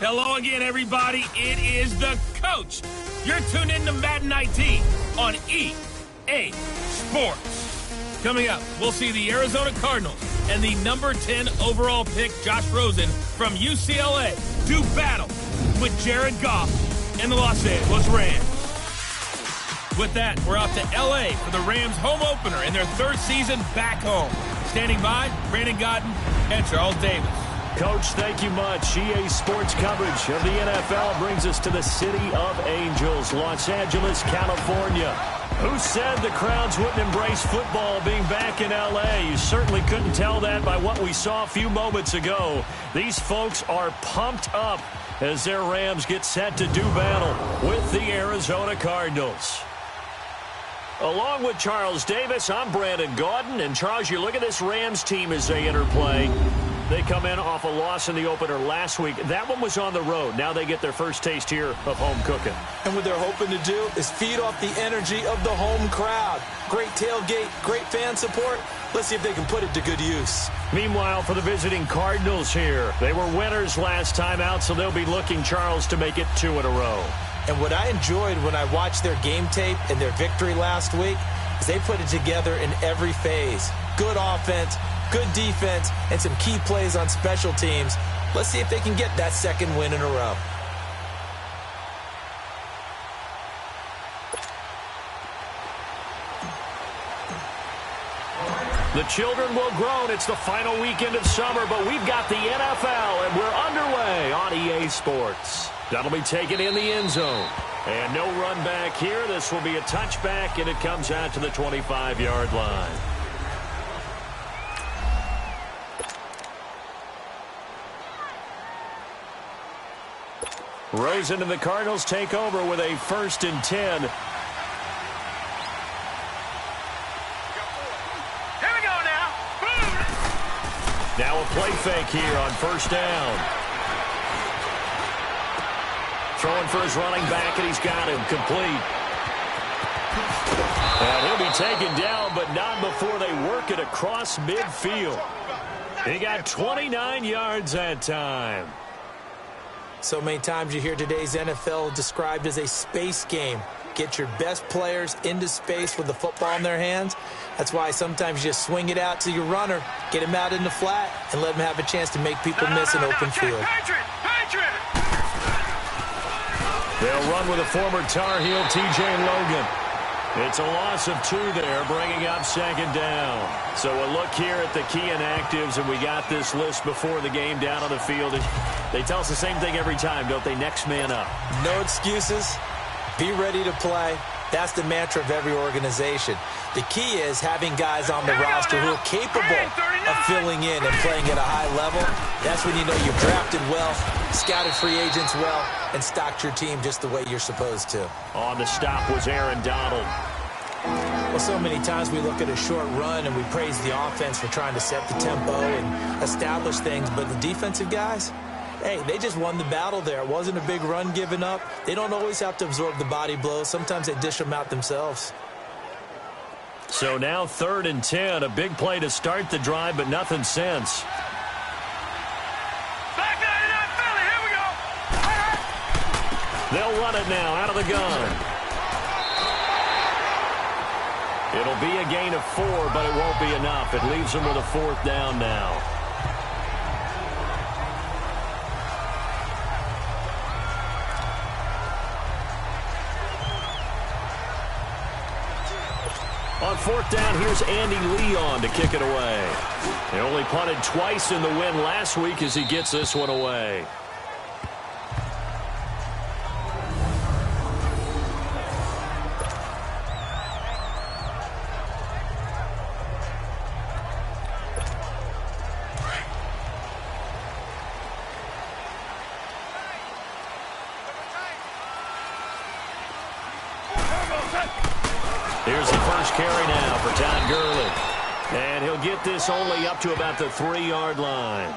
Hello again, everybody. It is the coach. You're tuned in to Madden 19 on EA Sports. Coming up, we'll see the Arizona Cardinals and the number 10 overall pick, Josh Rosen from UCLA, do battle with Jared Goff and the Los Angeles Rams. With that, we're off to L.A. for the Rams home opener in their third season back home. Standing by, Brandon Godden and Charles Davis. Coach, thank you much. EA Sports coverage of the NFL brings us to the City of Angels, Los Angeles, California. Who said the crowds wouldn't embrace football being back in L.A.? You certainly couldn't tell that by what we saw a few moments ago. These folks are pumped up as their Rams get set to do battle with the Arizona Cardinals. Along with Charles Davis, I'm Brandon Gaudin. And Charles, you look at this Rams team as they enter play. They come in off a loss in the opener last week. That one was on the road. Now they get their first taste here of home cooking. And what they're hoping to do is feed off the energy of the home crowd. Great tailgate, great fan support. Let's see if they can put it to good use. Meanwhile, for the visiting Cardinals here, they were winners last time out, so they'll be looking, Charles, to make it 2 in a row. And what I enjoyed when I watched their game tape and their victory last week is they put it together in every phase. Good offense, good defense, and some key plays on special teams. Let's see if they can get that second win in a row. The children will groan. It's the final weekend of summer, but we've got the NFL, and we're underway on EA Sports. That'll be taken in the end zone. And no run back here. This will be a touchback, and it comes out to the 25-yard line. Rosen and the Cardinals take over with a 1st and 10. Here we go now. Now a play fake here on 1st down. Throwing for his running back, and he's got him complete. And he'll be taken down, but not before they work it across midfield. He got 29 yards that time. So many times you hear today's NFL described as a space game. Get your best players into space with the football in their hands. That's why sometimes you just swing it out to your runner, get him out in the flat, and let him have a chance to make people miss an open field. They'll run with a former Tar Heel, T.J. Logan. It's a loss of 2 there, bringing up 2nd down. So a look here at the key inactives, and we got this list before the game down on the field. They tell us the same thing every time, don't they? Next man up. No excuses. Be ready to play. That's the mantra of every organization. The key is having guys on the roster who are capable of filling in and playing at a high level. That's when you know you've drafted well, scouted free agents well, and stocked your team just the way you're supposed to. On the stop was Aaron Donald. Well, so many times we look at a short run and we praise the offense for trying to set the tempo and establish things, but the defensive guys, hey, they just won the battle there. It wasn't a big run given up. They don't always have to absorb the body blows. Sometimes they dish them out themselves. So now 3rd and 10, a big play to start the drive, but nothing since. Back 99 Philly, here we go. They'll run it now out of the gun. It'll be a gain of 4, but it won't be enough. It leaves them with a 4th down now. On 4th down, here's Andy Leon to kick it away. He only punted twice in the win last week as he gets this one away. Here's the first carry now for Todd Gurley. And he'll get this only up to about the 3-yard line.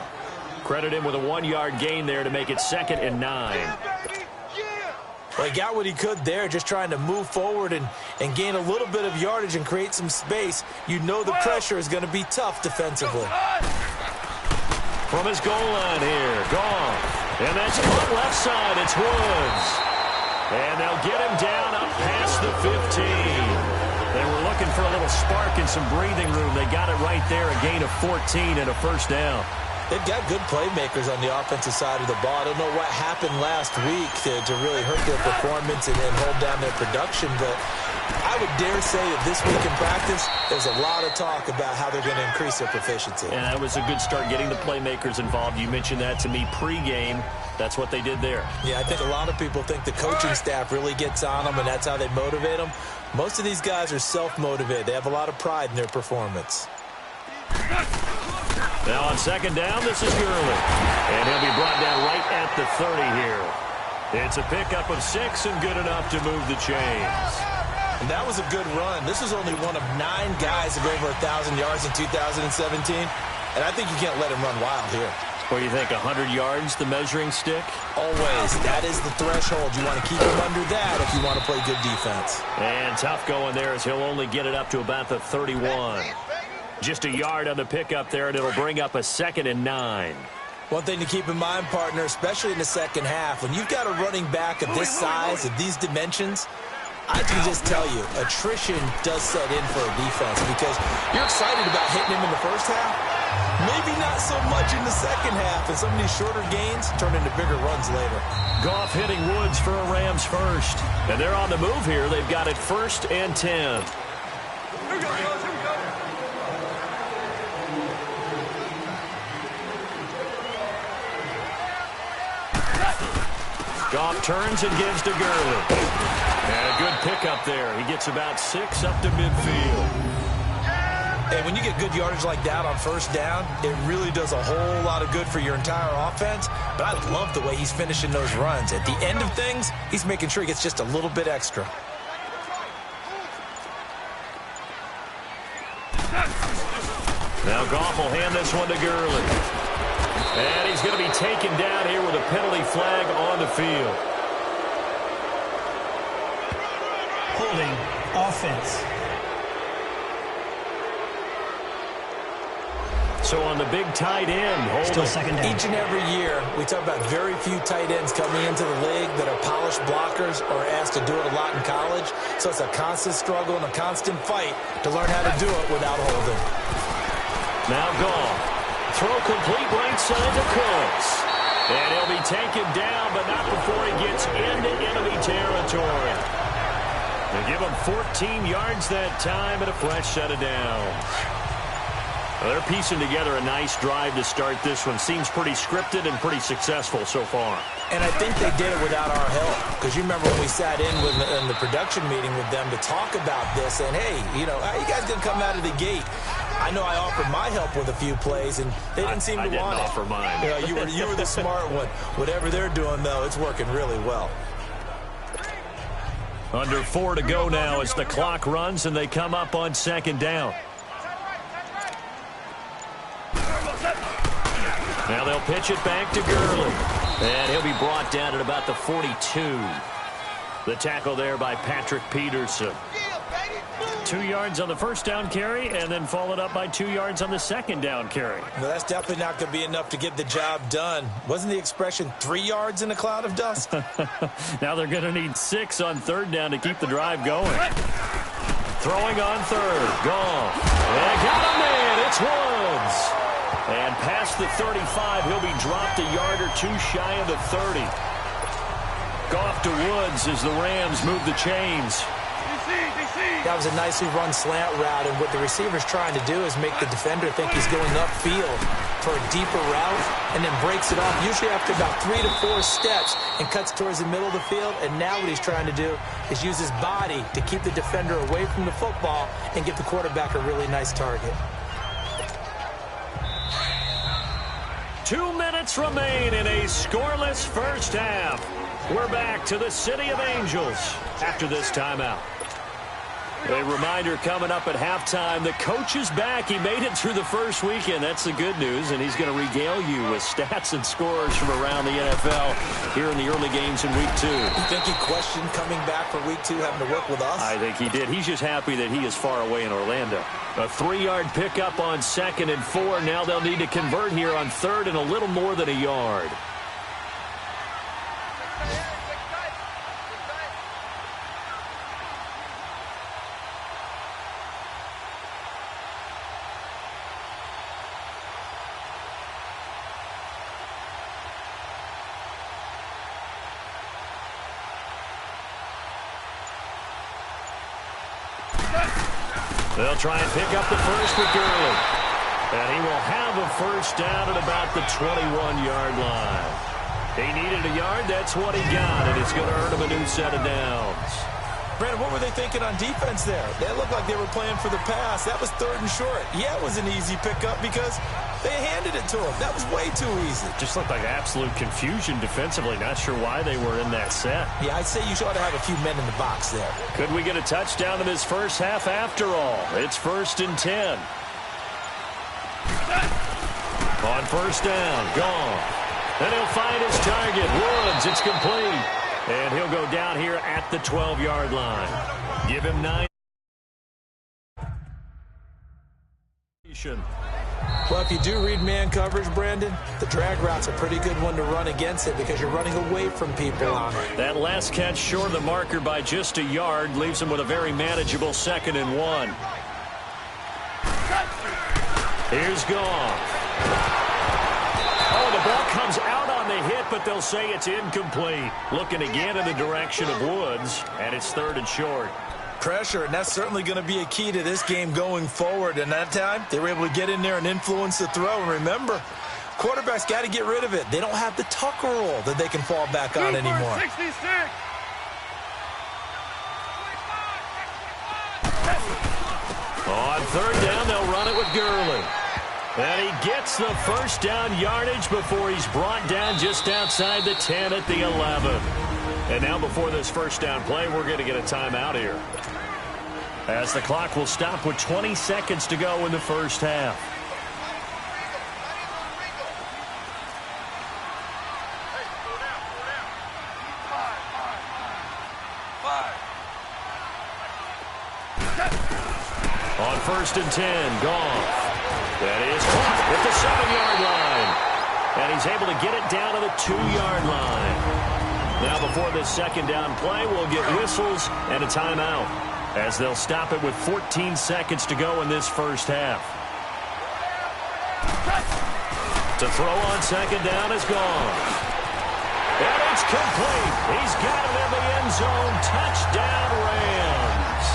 Credit him with a 1-yard gain there to make it 2nd and 9. Well, he got what he could there, just trying to move forward and gain a little bit of yardage and create some space. You know the pressure is going to be tough defensively. From his goal line here, Goff. And that's caught left side. It's Woods. And they'll get him down up past the 15. They were looking for a little spark and some breathing room. They got it right there, a gain of 14 and a first down. They've got good playmakers on the offensive side of the ball. I don't know what happened last week to really hurt their performance and hold down their production, but I would dare say that this week in practice, there's a lot of talk about how they're going to increase their proficiency. And that was a good start getting the playmakers involved. You mentioned that to me pregame. That's what they did there. Yeah, I think a lot of people think the coaching staff really gets on them, and that's how they motivate them. Most of these guys are self-motivated. They have a lot of pride in their performance. Now on second down, this is Gurley. And he'll be brought down right at the 30 here. It's a pickup of 6 and good enough to move the chains. And that was a good run. This is only one of 9 guys to go over 1,000 yards in 2017. And I think you can't let him run wild here. What do you think, 100 yards, the measuring stick? Always. That is the threshold. You want to keep him under that if you want to play good defense. And tough going there as he'll only get it up to about the 31. Just a yard on the pickup there, and it'll bring up a 2nd and 9. One thing to keep in mind, partner, especially in the second half, when you've got a running back of this size, of these dimensions, I can just tell you, attrition does set in for a defense because you're excited about hitting him in the first half. Maybe not so much in the second half, and some of these shorter gains turn into bigger runs later. Goff hitting Woods for a Rams first. And they're on the move here. They've got it 1st and 10. Here we go, fellas. Here we go. Goff turns and gives to Gurley. And a good pickup there. He gets about 6 up to midfield. And when you get good yardage like that on first down, it really does a whole lot of good for your entire offense. But I love the way he's finishing those runs. At the end of things, he's making sure he gets just a little bit extra. Now Goff will hand this one to Gurley. And he's going to be taken down here with a penalty flag on the field. Holding offense. So on the big tight end, Still second down. Each and every year, we talk about very few tight ends coming into the league that are polished blockers or asked to do it a lot in college. So it's a constant struggle and a constant fight to learn how to do it without holding. Now Goff. Throw complete right side to Cooks. And he'll be taken down, but not before he gets into enemy territory. They give him 14 yards that time and a fresh set of downs. Well, they're piecing together a nice drive to start this one. Seems pretty scripted and pretty successful so far. And I think they did it without our help. Because you remember when we sat in the production meeting with them to talk about this. And, hey, you know, how are you guys going to come out of the gate? I know I offered my help with a few plays, and they didn't seem to want it. I didn't offer mine. You know, you were the smart one. Whatever they're doing, though, it's working really well. Under 4 to go now as the clock runs, and they come up on second down. Now they'll pitch it back to Gurley. And he'll be brought down at about the 42. The tackle there by Patrick Peterson. 2 yards on the first down carry, and then followed up by 2 yards on the second down carry. Well, that's definitely not going to be enough to get the job done. Wasn't the expression 3 yards in a cloud of dust? Now they're going to need 6 on third down to keep the drive going. Throwing on third. Goff. They got him in. It's Woods. And past the 35, he'll be dropped a yard or 2 shy of the 30. Goff to Woods as the Rams move the chains. That was a nicely run slant route, and what the receiver's trying to do is make the defender think he's going upfield for a deeper route, and then breaks it off, usually after about 3 to 4 steps, and cuts towards the middle of the field. And now what he's trying to do is use his body to keep the defender away from the football and give the quarterback a really nice target. 2 minutes remain in a scoreless first half. We're back to the City of Angels after this timeout. A reminder coming up at halftime, the coach is back. He made it through the first weekend. That's the good news, and he's going to regale you with stats and scores from around the NFL here in the early games in Week 2. You think he questioned coming back for Week 2, having to work with us? I think he did. He's just happy that he is far away in Orlando. A 3-yard pickup on 2nd and 4. Now they'll need to convert here on 3rd and a little more than a yard. They'll try and pick up the first with Gurley. And he will have a first down at about the 21-yard line. He needed a yard. That's what he got, and it's going to earn him a new set of downs. Brandon, what were they thinking on defense there? They looked like they were playing for the pass. That was 3rd and short. Yeah, it was an easy pickup because they handed it to him. That was way too easy. Just looked like absolute confusion defensively. Not sure why they were in that set. Yeah, I'd say you ought to have a few men in the box there. Could we get a touchdown in this first half after all? It's 1st and 10. On first down, gone. Then he'll find his target. Woods, it's complete. And he'll go down here at the 12-yard line. Give him 9. Well, if you do read man coverage, Brandon, the drag route's a pretty good one to run against it because you're running away from people on it. That last catch short of the marker by just a yard leaves him with a very manageable 2nd and 1. Here's Goff. Oh, the ball comes out on the hit, but they'll say it's incomplete. Looking again in the direction of Woods, and it's 3rd and short. Pressure, and that's certainly going to be a key to this game going forward. And that time, they were able to get in there and influence the throw. And remember, quarterbacks got to get rid of it. They don't have the Tucker roll that they can fall back on anymore. 66. On 3rd down, they'll run it with Gurley. And he gets the first down yardage before he's brought down just outside the 10 at the 11. And now before this first down play, we're going to get a timeout here, as the clock will stop with 20 seconds to go in the first half. On 1st and 10, Goff. That is caught at the 7-yard line. And he's able to get it down to the 2-yard line. Now before this second down play, we'll get whistles and a timeout, as they'll stop it with 14 seconds to go in this first half. To throw on second down is gone. And it's complete. He's got it in the end zone. Touchdown, Rams.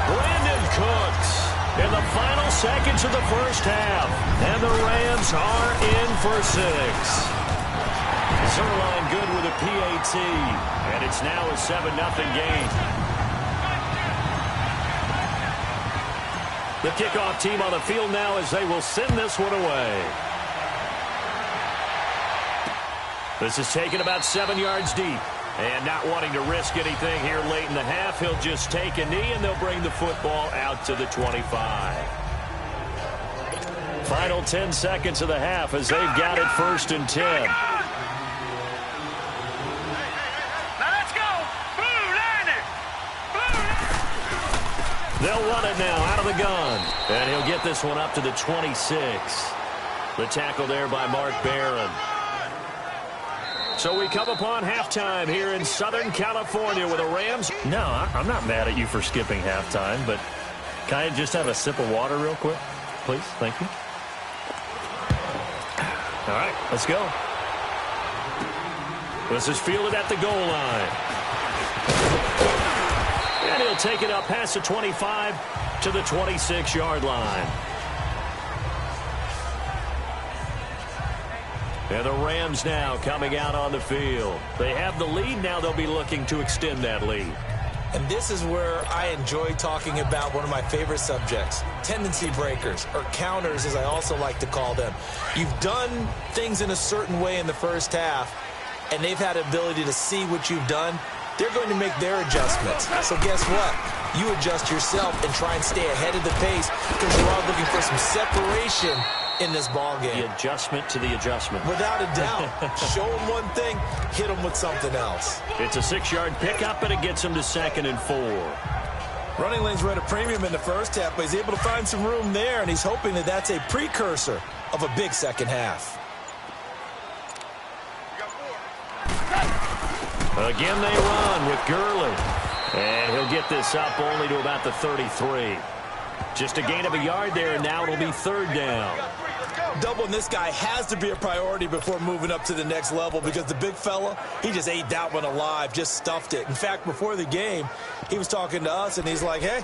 Brandon Cooks in the final seconds of the first half. And the Rams are in for 6. Zerline good with a PAT. And it's now a 7-0 game. The kickoff team on the field now as they will send this one away. This is taken about 7 yards deep. And not wanting to risk anything here late in the half, he'll just take a knee and they'll bring the football out to the 25. Final 10 seconds of the half as they've got it 1st and 10. Now let's go. Blue line it. They'll run it now out of the gun. And he'll get this one up to the 26. The tackle there by Mark Barron. So we come upon halftime here in Southern California with the Rams. No, I'm not mad at you for skipping halftime, but can I just have a sip of water real quick? Please, thank you. All right, let's go. This is fielded at the goal line. And he'll take it up past the 25 to the 26-yard line. And the Rams now coming out on the field. They have the lead. Now they'll be looking to extend that lead. And this is where I enjoy talking about one of my favorite subjects, tendency breakers, or counters as I also like to call them. You've done things in a certain way in the first half, and they've had the ability to see what you've done. They're going to make their adjustments. So guess what? You adjust yourself and try and stay ahead of the pace because you're all looking for some separation in this ball game. The adjustment to the adjustment. Without a doubt. Show them one thing, hit them with something else. It's a 6-yard pickup, and it gets him to 2nd and 4. Running lanes were at a premium in the first half, but he's able to find some room there, and he's hoping that that's a precursor of a big second half. Again, they run with Gurley. And he'll get this up only to about the 33. Just a gain of a yard there, and now it'll be 3rd down. Doubling this guy has to be a priority before moving up to the next level because the big fella, he just ate that one alive, just stuffed it. In fact, before the game, he was talking to us, and he's like, hey,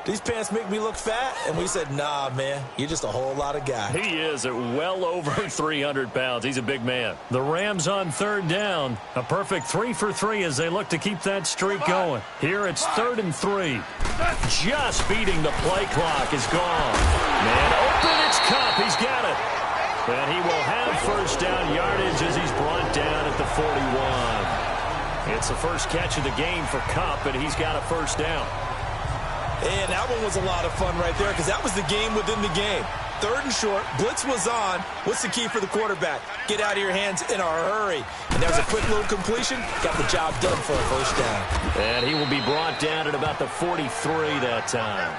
these pants make me look fat? And we said, nah, man, you're just a whole lot of guy. He is at well over 300 pounds. He's a big man. The Rams on third down. A perfect 3 for 3 as they look to keep that streak going. Here it's 3rd and 3. Just beating the play clock is gone. Man open, it's Cup. He's got it. And he will have first down yardage as he's brought down at the 41. It's the first catch of the game for Cup, and he's got a first down. And that one was a lot of fun right there because that was the game within the game. 3rd and short, blitz was on. What's the key for the quarterback? Get out of your hands in a hurry. And that was a quick little completion. Got the job done for a first down. And he will be brought down at about the 43 that time.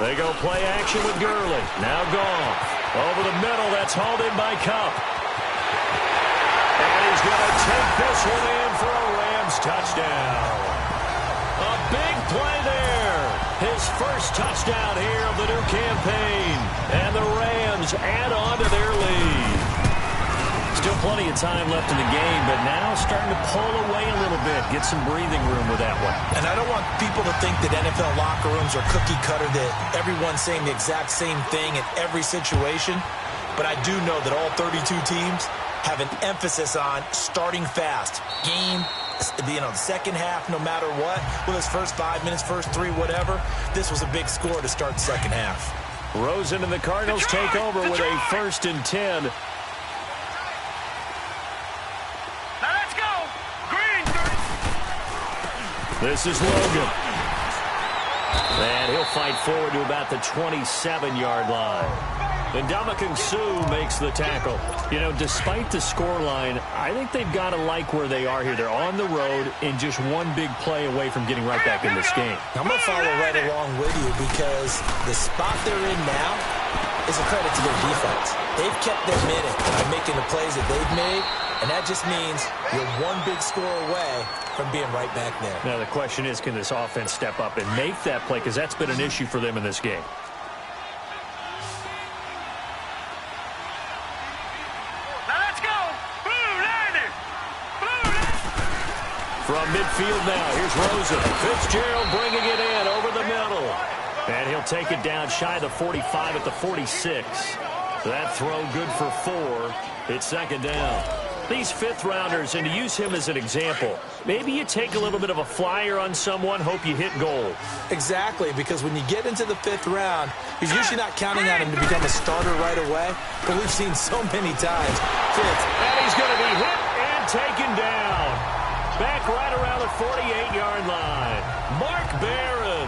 They go play action with Gurley. Now gone. Over the middle, that's hauled in by Cup. And he's going to take this one in for a Rams touchdown. A big play there. His first touchdown here of the new campaign. And the Rams add on to their lead. Still plenty of time left in the game, but now starting to pull away a little bit. Get some breathing room with that one. And I don't want people to think that NFL locker rooms are cookie cutter, that everyone's saying the exact same thing in every situation. But I do know that all 32 teams have an emphasis on starting fast. Game, the second half, no matter what. Well, his first 5 minutes, first 3, whatever. This was a big score to start the second half. Rosen and the Cardinals take over with a 1st and 10. This is Logan. And he'll fight forward to about the 27-yard line. And Ndamukong Suh makes the tackle. You know, despite the scoreline, I think they've got to like where they are here. They're on the road and just one big play away from getting right back in this game. I'm going to follow right along with you because the spot they're in now is a credit to their defense. They've kept their minute by making the plays that they've made, and that just means you're one big score away from being right back there. Now, the question is, can this offense step up and make that play? Because that's been an issue for them in this game. Now let's go. Blue Lightning. From midfield now, here's Rosen. Fitzgerald bringing it in over the middle. And he'll take it down shy of the 45 at the 46. That throw good for 4. It's 2nd down. These 5th-rounders, and to use him as an example, maybe you take a little bit of a flyer on someone, hope you hit goal. Exactly, because when you get into the 5th round, you're usually not counting on him to become a starter right away, but we've seen so many times. And he's going to be hit and taken down. Back right around the 48-yard line. Mark Barron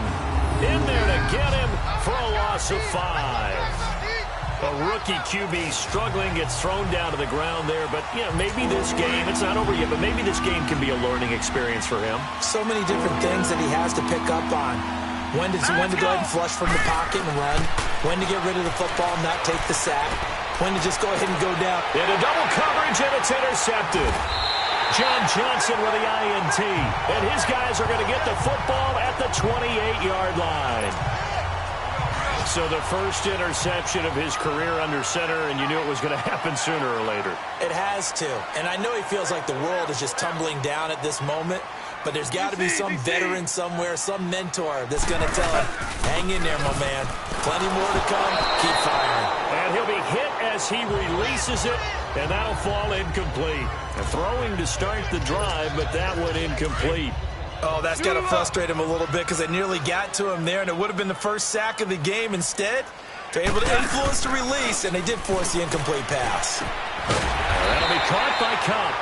in there to get him for a loss of 5. A rookie QB struggling, gets thrown down to the ground there. But, yeah, maybe this game, it's not over yet, but maybe this game can be a learning experience for him. So many different things that he has to pick up on. When to go ahead and flush from the pocket and run. When to get rid of the football and not take the sack. When to just go ahead and go down. Into double coverage, and it's intercepted. John Johnson with the INT. And his guys are going to get the football at the 28-yard line. So the first interception of his career under center, and you knew it was going to happen sooner or later. It has to. And I know he feels like the world is just tumbling down at this moment, but there's got to be some veteran somewhere, some mentor that's going to tell him, hang in there, my man. Plenty more to come. Keep firing. And he'll be hit as he releases it, and that'll fall incomplete. And throwing to start the drive, but that one incomplete. Oh, that's got to frustrate him a little bit because they nearly got to him there, and it would have been the first sack of the game. Instead, they're able to influence the release, and they did force the incomplete pass. That'll be caught by Cup.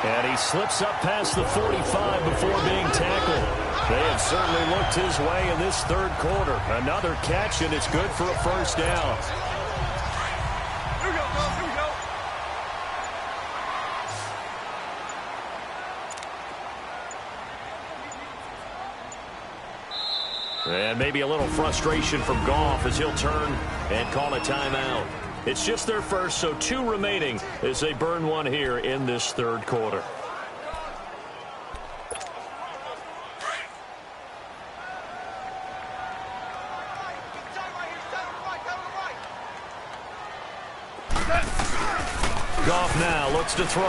And he slips up past the 45 before being tackled. They have certainly looked his way in this 3rd quarter. Another catch, and it's good for a first down. And maybe a little frustration from Goff as he'll turn and call a timeout. It's just their first, so 2 remaining as they burn one here in this third quarter. Goff now looks to throw.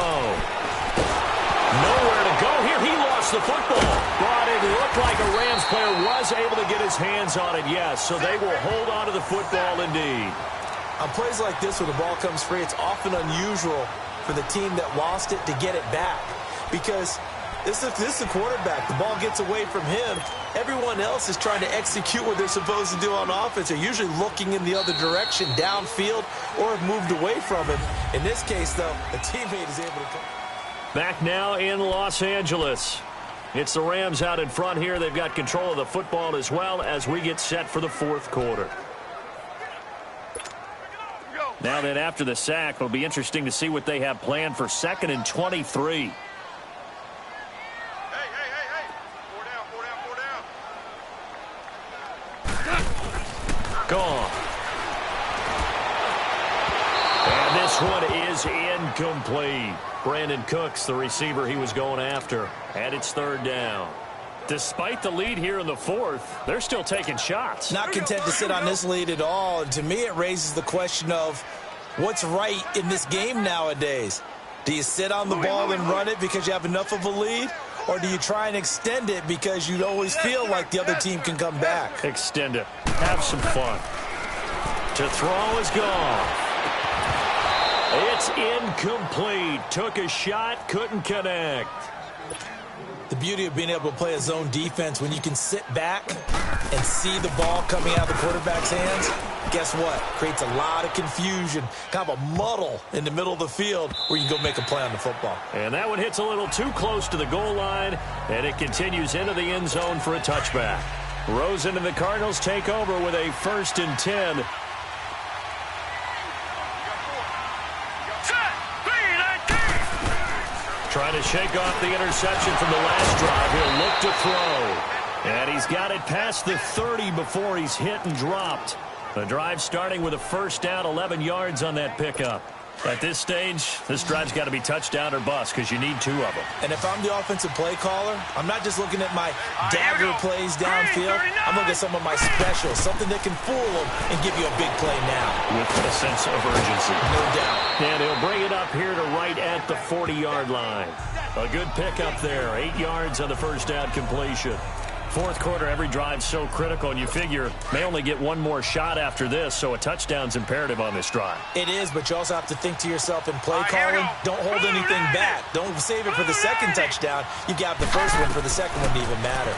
Nowhere to go here. He lost the football. But it looked like a Rams player was able to get his hands on it, yes. So they will hold on to the football indeed. On plays like this where the ball comes free, it's often unusual for the team that lost it to get it back. Because this is the quarterback. The ball gets away from him. Everyone else is trying to execute what they're supposed to do on offense. They're usually looking in the other direction, downfield, or have moved away from him. In this case, though, a teammate is able to come. Back now in Los Angeles. It's the Rams out in front here. They've got control of the football as well as we get set for the fourth quarter. Now then, after the sack, it'll be interesting to see what they have planned for 2nd and 23. Gone. And this one is incomplete. Brandon Cooks, the receiver he was going after. And it's 3rd down. Despite the lead here in the 4th, they're still taking shots. Not content to sit on this lead at all. And to me, it raises the question of what's right in this game nowadays. Do you sit on the ball and run it because you have enough of a lead? Or do you try and extend it because you always feel like the other team can come back? Extend it. Have some fun. To throw is gone. It's incomplete. Took a shot, couldn't connect. The beauty of being able to play a zone defense when you can sit back and see the ball coming out of the quarterback's hands, guess what? Creates a lot of confusion, kind of a muddle in the middle of the field where you can go make a play on the football. And that one hits a little too close to the goal line, and it continues into the end zone for a touchback. Rosen and the Cardinals take over with a 1st and 10. Trying to shake off the interception from the last drive. He'll look to throw. And he's got it past the 30 before he's hit and dropped. The drive starting with a 1st down, 11 yards on that pickup. At this stage, this drive's got to be touchdown or bust because you need 2 of them. And if I'm the offensive play caller, I'm not just looking at my dagger plays downfield. I'm looking at some of my specials, something that can fool them and give you a big play now. With a sense of urgency. No doubt. And he'll bring it up here to right at the 40-yard line. A good pickup there. 8 yards on the 1st down completion. 4th quarter, every drive's so critical, and you figure may only get one more shot after this, so a touchdown's imperative on this drive. It is, but you also have to think to yourself in play calling, don't hold anything back. Don't save it for the 2nd touchdown. You got the 1st one for the 2nd one to even matter.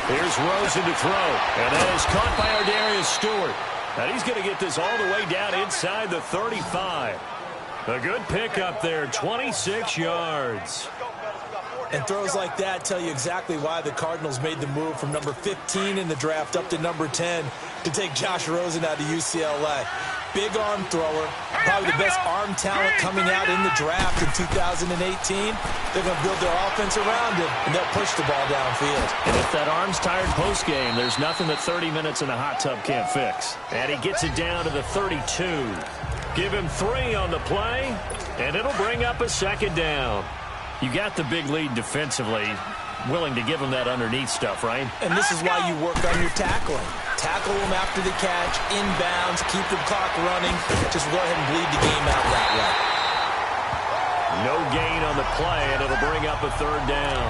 Here's Rosen to throw, and that is caught by Ardarius Stewart. And he's going to get this all the way down inside the 35. A good pickup there, 26 yards. And throws like that tell you exactly why the Cardinals made the move from number 15 in the draft up to number 10 to take Josh Rosen out of UCLA. Big arm thrower, probably the best arm talent coming out in the draft in 2018. They're going to build their offense around him, and they'll push the ball downfield. And if that arm's tired post-game, there's nothing that 30 minutes in the hot tub can't fix. And he gets it down to the 32. Give him 3 on the play, and it'll bring up a 2nd down. You got the big lead defensively, willing to give them that underneath stuff, right? And this is why you work on your tackling. Tackle them after the catch, inbounds, keep the clock running. Just go ahead and bleed the game out that way. No gain on the play, and it'll bring up a 3rd down.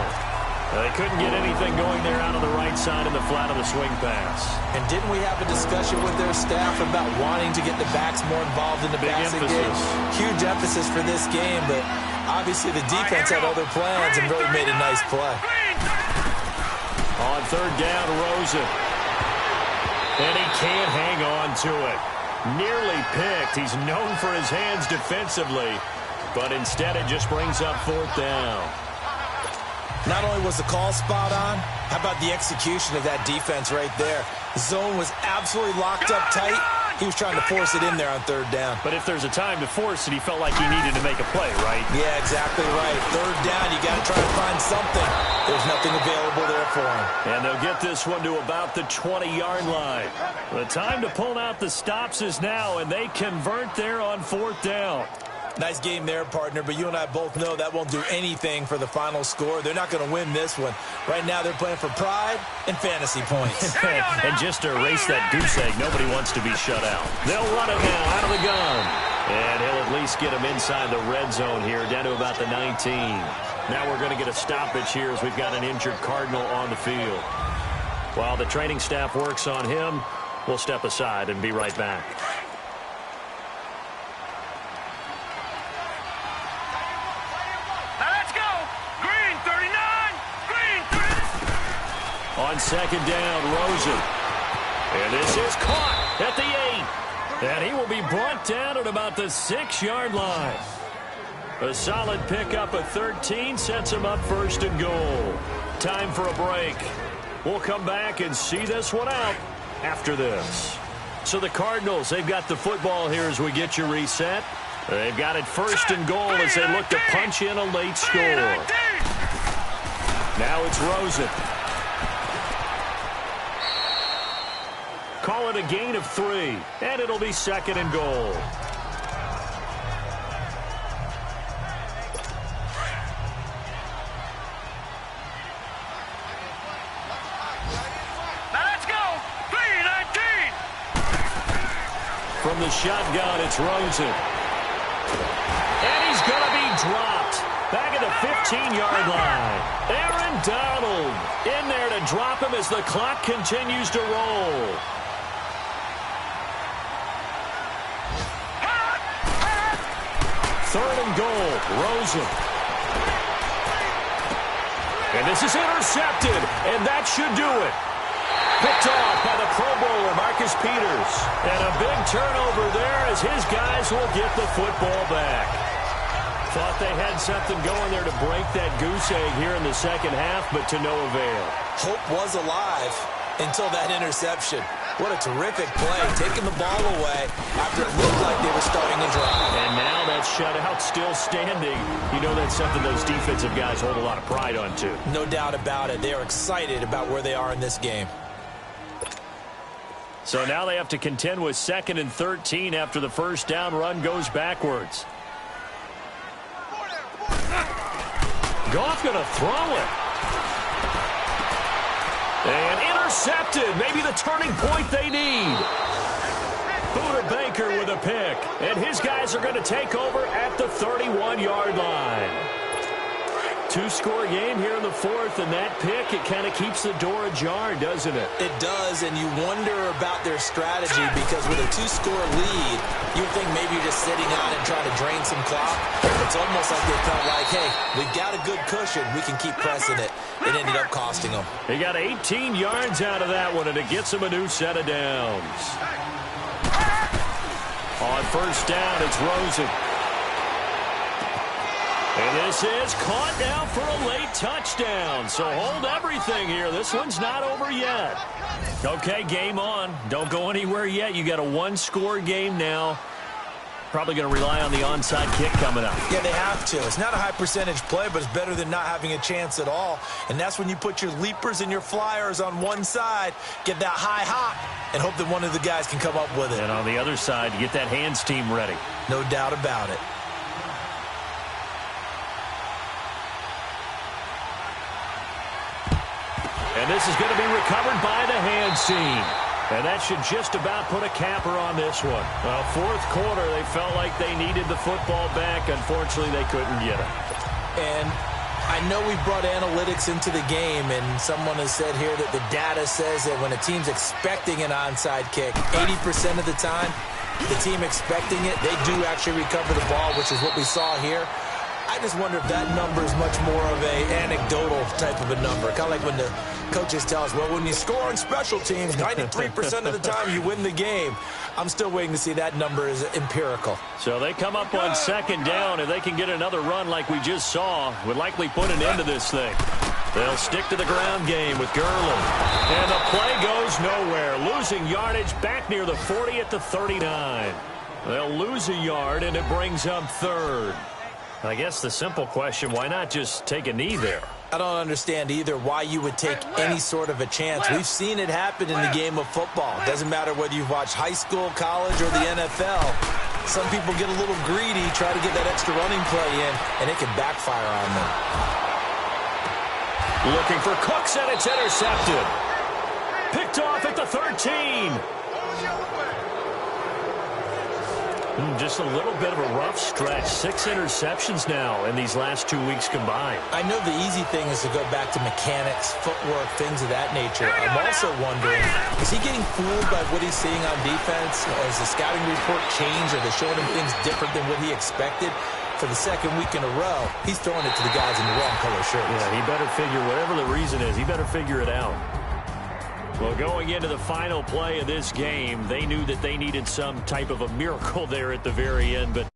They couldn't get anything going there out on the right side of the flat of the swing pass. And didn't we have a discussion with their staff about wanting to get the backs more involved in the passing game? Huge emphasis for this game, but obviously the defense had other plans and really made a nice play. On 3rd down, Rosen. And he can't hang on to it. Nearly picked. He's known for his hands defensively, but instead it just brings up 4th down. Not only was the call spot on, how about the execution of that defense right there? The zone was absolutely locked up tight, He was trying to force it in there on third down. But if there's a time to force it, he felt like he needed to make a play, right? Yeah, exactly right. Third down, you got to try to find something. There's nothing available there for him. And they'll get this one to about the 20-yard line. The time to pull out the stops is now, and they convert there on fourth down. Nice game there, partner, but you and I both know that won't do anything for the final score. They're not going to win this one. Right now, they're playing for pride and fantasy points. And just to erase that goose egg, nobody wants to be shut out. They'll run it now out of the gun. And he'll at least get him inside the red zone here, down to about the 19. Now we're going to get a stoppage here as we've got an injured Cardinal on the field. While the training staff works on him, we'll step aside and be right back. On second down, Rosen. And this is caught at the 8. And he will be brought down at about the 6-yard line. A solid pickup of 13 sets him up first and goal. Time for a break. We'll come back and see this one out after this. So the Cardinals, they've got the football here as we get you reset. They've got it first and goal as they look to punch in a late score. Now it's Rosen. Call it a gain of 3, and it'll be second and goal. Now let's go. 3-19. From the shotgun, it's Rosen. And he's going to be dropped. Back at the 15-yard line. Aaron Donald in there to drop him as the clock continues to roll. Third and goal, Rosen. And this is intercepted, and that should do it. Picked off by the Pro Bowler, Marcus Peters. And a big turnover there as his guys will get the football back. Thought they had something going there to break that goose egg here in the second half, but to no avail. Hope was alive until that interception. What a terrific play, taking the ball away after it looked like they were starting to drive. And now that shutout still standing. You know that's something those defensive guys hold a lot of pride on, too. No doubt about it. They are excited about where they are in this game. So now they have to contend with 2nd and 13 after the first down run goes backwards. Goff going to throw it. And intercepted. Maybe the turning point they need. Buda Baker with a pick. And his guys are going to take over at the 31-yard line. 2-score game here in the fourth, and that pick, it kind of keeps the door ajar, doesn't it? It does, and you wonder about their strategy because with a 2-score lead, you would think maybe you're just sitting out and trying to drain some clock. It's almost like they felt like, hey, we've got a good cushion. We can keep pressing it. It ended up costing them. They got 18 yards out of that one, and it gets them a new set of downs. On first down, it's Rosen. And this is caught now for a late touchdown. So hold everything here. This one's not over yet. Okay, game on. Don't go anywhere yet. You got a 1-score game now. Probably going to rely on the onside kick coming up. Yeah, they have to. It's not a high percentage play, but it's better than not having a chance at all. And that's when you put your leapers and your flyers on one side, get that high hop, and hope that one of the guys can come up with it. And on the other side, you get that hands team ready. No doubt about it. And this is going to be recovered by the hands team. And that should just about put a capper on this one. Fourth quarter, they felt like they needed the football back. Unfortunately, they couldn't get it. And I know we've brought analytics into the game, and someone has said here that the data says that when a team's expecting an onside kick, 80% of the time, the team expecting it, they do actually recover the ball, which is what we saw here. I just wonder if that number is much more of a anecdotal type of a number. Kind of like when the coaches tell us, well, when you score on special teams, 93% of the time you win the game. I'm still waiting to see that number is empirical. So they come up on second down. If they can get another run like we just saw, would likely put an end to this thing. They'll stick to the ground game with Gurley. And the play goes nowhere. Losing yardage back near the 40 at the 39. They'll lose a yard, and it brings up third. I guess the simple question, why not just take a knee there? I don't understand either why you would take any sort of a chance. We've seen it happen in the game of football. Doesn't matter whether you've watched high school, college, or the NFL. Some people get a little greedy, try to get that extra running play in, and it can backfire on them. Looking for Cooks, and it's intercepted. Picked off at the 13. Just a little bit of a rough stretch. 6 interceptions now in these last 2 weeks combined. I know the easy thing is to go back to mechanics, footwork, things of that nature. I'm also wondering, is he getting fooled by what he's seeing on defense? Has the scouting report changed? Are they showing him things different than what he expected? For the second week in a row, he's throwing it to the guys in the wrong color shirts. Yeah, he better figure, whatever the reason is, he better figure it out. Well, going into the final play of this game, they knew that they needed some type of a miracle there at the very end, but